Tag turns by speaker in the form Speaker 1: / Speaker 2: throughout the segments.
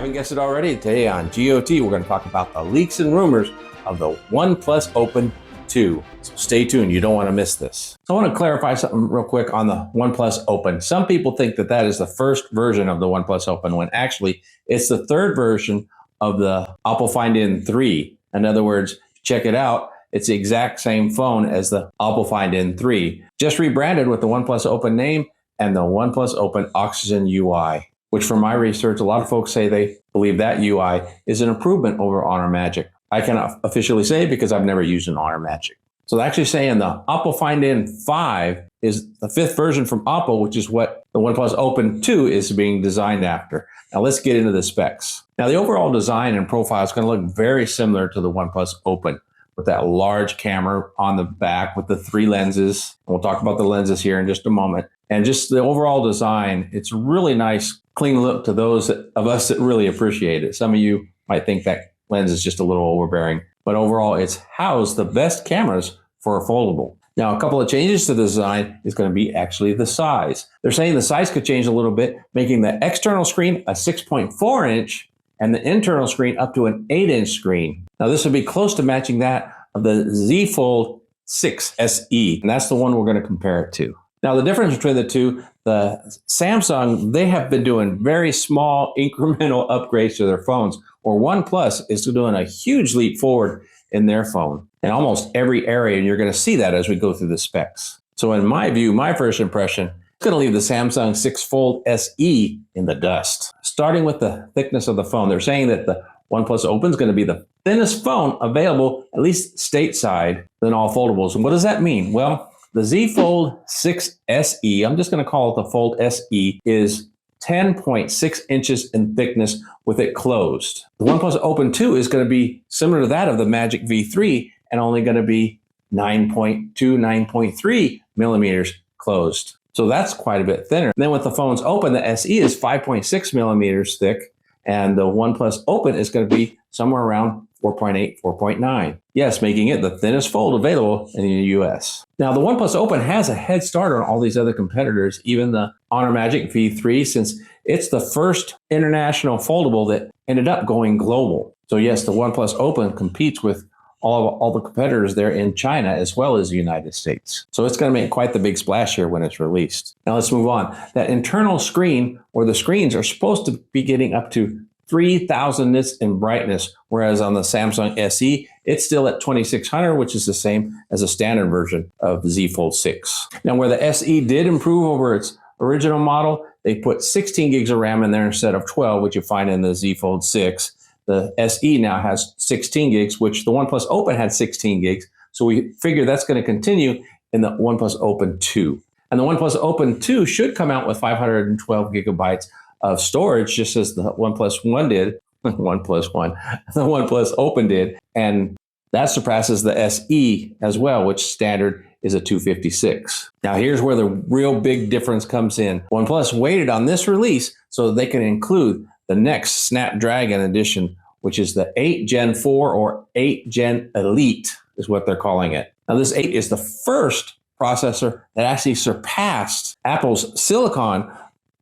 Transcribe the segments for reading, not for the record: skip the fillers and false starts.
Speaker 1: haven't guessed it already, today on GOT, we're going to talk about the leaks and rumors of the OnePlus Open 2. So stay tuned, you don't want to miss this. So I want to clarify something real quick on the OnePlus Open. Some people think that that is the first version of the OnePlus Open, when actually it's the third version of the Oppo Find N3. In other words, check it out. It's the exact same phone as the Oppo Find N3, just rebranded with the OnePlus Open name and the OnePlus Open Oxygen UI, which from my research, a lot of folks say they believe that UI is an improvement over Honor Magic. I cannot officially say because I've never used an Honor Magic. So they're actually saying the Oppo Find N5 is the fifth version from Oppo, which is what the OnePlus Open 2 is being designed after. Now let's get into the specs. Now the overall design and profile is going to look very similar to the OnePlus Open, with that large camera on the back with the three lenses. We'll talk about the lenses here in just a moment. And just the overall design, it's really nice, clean look to those of us that really appreciate it. Some of you might think that lens is just a little overbearing, but overall it's housed the best cameras for a foldable. Now, a couple of changes to the design is going to be actually the size. They're saying the size could change a little bit, making the external screen a 6.4 inch and the internal screen up to an 8-inch screen. Now, this would be close to matching that of the Z Fold 6 SE, and that's the one we're going to compare it to. Now, the difference between the two, the Samsung, they have been doing very small incremental upgrades to their phones, or OnePlus is doing a huge leap forward in their phone in almost every area, and you're going to see that as we go through the specs. So in my view, my first impression, it's going to leave the Samsung 6 Fold SE in the dust. Starting with the thickness of the phone, they're saying that the OnePlus Open is going to be the thinnest phone available, at least stateside, than all foldables. And what does that mean? Well, the Z Fold 6 SE, I'm just going to call it the Fold SE, is 10.6 inches in thickness with it closed. The OnePlus Open 2 is going to be similar to that of the Magic V3 and only going to be 9.2, 9.3 millimeters closed. So that's quite a bit thinner. And then with the phones open, the SE is 5.6 millimeters thick, and the OnePlus Open is going to be somewhere around 4.8, 4.9. Yes, making it the thinnest fold available in the US. Now, the OnePlus Open has a head start on all these other competitors, even the Honor Magic V3, since it's the first international foldable that ended up going global. So yes, the OnePlus Open competes with all the competitors there in China as well as the United States. So it's going to make quite the big splash here when it's released. Now let's move on. That internal screen, or the screens, are supposed to be getting up to 3,000 nits in brightness, whereas on the Samsung SE, it's still at 2600, which is the same as a standard version of the Z Fold 6. Now, where the SE did improve over its original model, they put 16 gigs of RAM in there instead of 12, which you find in the Z Fold 6. The SE now has 16 gigs, which the OnePlus Open had 16 gigs. So we figure that's going to continue in the OnePlus Open 2. And the OnePlus Open 2 should come out with 512 gigabytes of storage, just as the OnePlus One did, the OnePlus Open did, and that surpasses the SE as well, which standard is a 256. Now here's where the real big difference comes in. OnePlus waited on this release so they can include the next Snapdragon edition, which is the 8 Gen 4 or 8 Gen Elite is what they're calling it. Now this 8 is the first processor that actually surpassed Apple's Silicon,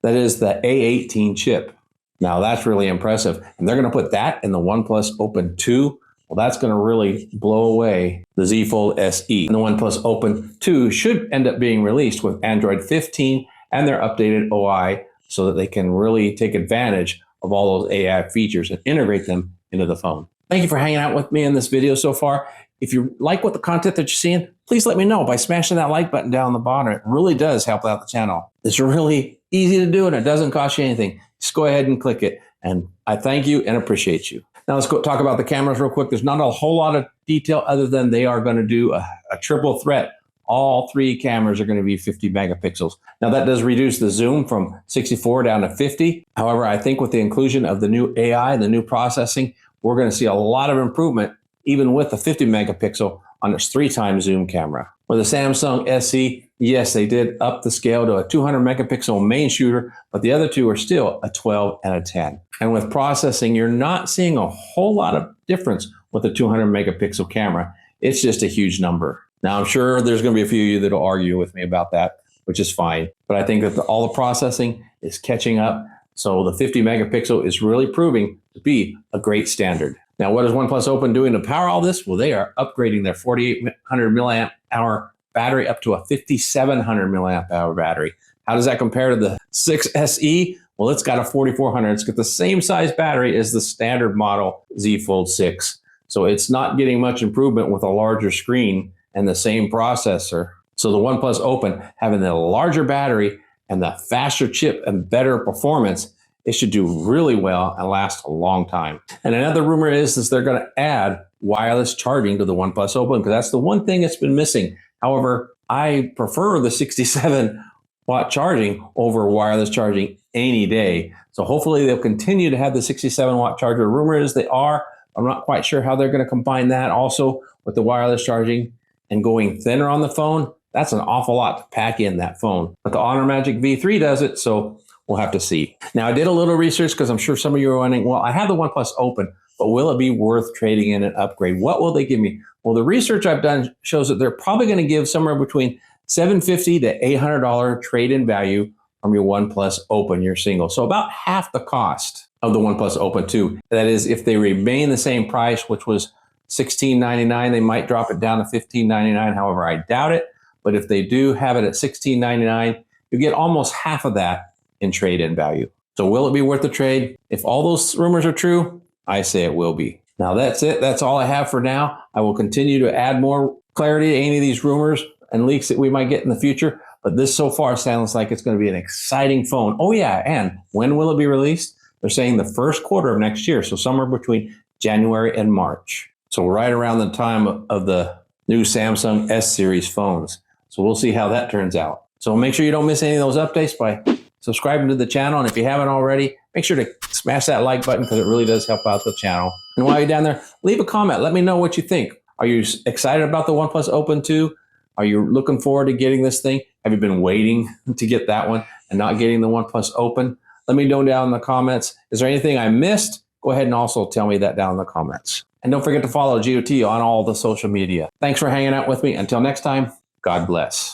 Speaker 1: that is the A18 chip. Now that's really impressive. And they're going to put that in the OnePlus Open 2. Well, that's going to really blow away the Z Fold SE. And the OnePlus Open 2 should end up being released with Android 15 and their updated OI so that they can really take advantage of all those AI features and integrate them into the phone. Thank you for hanging out with me in this video so far. If you like what the content that you're seeing, please let me know by smashing that like button down the bottom. It really does help out the channel. It's really easy to do and it doesn't cost you anything. Just go ahead and click it. And I thank you and appreciate you. Now let's go talk about the cameras real quick. There's not a whole lot of detail other than they are going to do a triple threat. All three cameras are going to be 50 megapixels. Now that does reduce the zoom from 64 down to 50. However, I think with the inclusion of the new AI, the new processing, we're going to see a lot of improvement even with the 50 megapixel on its 3x zoom camera. With the Samsung SE, yes, they did up the scale to a 200 megapixel main shooter, but the other two are still a 12 and a 10. And with processing, you're not seeing a whole lot of difference with the 200 megapixel camera. It's just a huge number. Now, I'm sure there's going to be a few of you that'll argue with me about that, which is fine. But I think that all the processing is catching up. So the 50 megapixel is really proving to be a great standard. Now, what is OnePlus Open doing to power all this? Well, they are upgrading their 4800 milliamp hour battery up to a 5700 milliamp hour battery. How does that compare to the 6 SE? Well, it's got a 4400. It's got the same size battery as the standard model Z Fold 6. So it's not getting much improvement with a larger screen and the same processor. So the OnePlus Open, having the larger battery and the faster chip and better performance, it should do really well and last a long time. And another rumor is they're going to add wireless charging to the OnePlus Open, because that's the one thing that's been missing. However, I prefer the 67-watt charging over wireless charging any day. So hopefully they'll continue to have the 67-watt charger. Rumor is they are. I'm not quite sure how they're going to combine that also with the wireless charging and going thinner on the phone. That's an awful lot to pack in that phone. But the Honor Magic V3 does it, so we'll have to see. Now, I did a little research because I'm sure some of you are wondering, well, I have the OnePlus Open, but will it be worth trading in an upgrade? What will they give me? Well, the research I've done shows that they're probably going to give somewhere between $750 to $800 trade-in value from your OnePlus Open, your single. So about half the cost of the OnePlus Open 2. That is, if they remain the same price, which was $1699, they might drop it down to $1599. However, I doubt it. But if they do have it at $1699, you get almost half of that in trade-in value. So will it be worth the trade? If all those rumors are true, I say it will be. Now that's it. That's all I have for now. I will continue to add more clarity to any of these rumors and leaks that we might get in the future. But this so far sounds like it's going to be an exciting phone. Oh yeah, and when will it be released? They're saying the first quarter of next year. So somewhere between January and March. So right around the time of the new Samsung S series phones. So we'll see how that turns out. So make sure you don't miss any of those updates by subscribing to the channel. And if you haven't already, make sure to smash that like button, because it really does help out the channel. And while you're down there, leave a comment. Let me know what you think. Are you excited about the OnePlus Open 2? Are you looking forward to getting this thing? Have you been waiting to get that one and not getting the OnePlus Open? Let me know down in the comments. Is there anything I missed? Go ahead and also tell me that down in the comments. And don't forget to follow GOT on all the social media. Thanks for hanging out with me. Until next time, God bless.